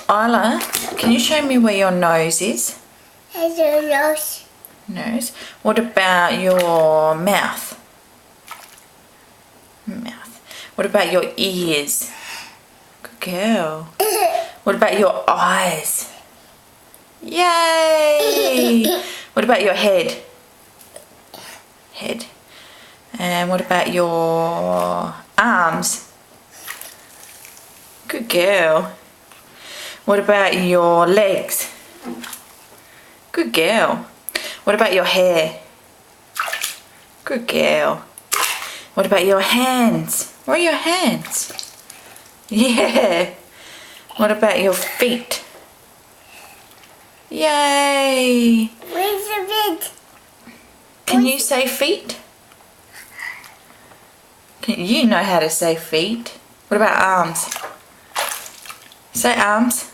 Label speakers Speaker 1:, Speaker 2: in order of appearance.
Speaker 1: Isla, can you show me where your nose is?
Speaker 2: Here's your nose.
Speaker 1: Nose. What about your mouth? Mouth. What about your ears? Good girl. What about your eyes? Yay! What about your head? Head. And what about your arms? Good girl. What about your legs? Good girl. What about your hair? Good girl. What about your hands? Where are your hands? Yeah. What about your feet? Yay.
Speaker 2: Where's the bed?
Speaker 1: Can you say feet? You know how to say feet. What about arms? Say arms.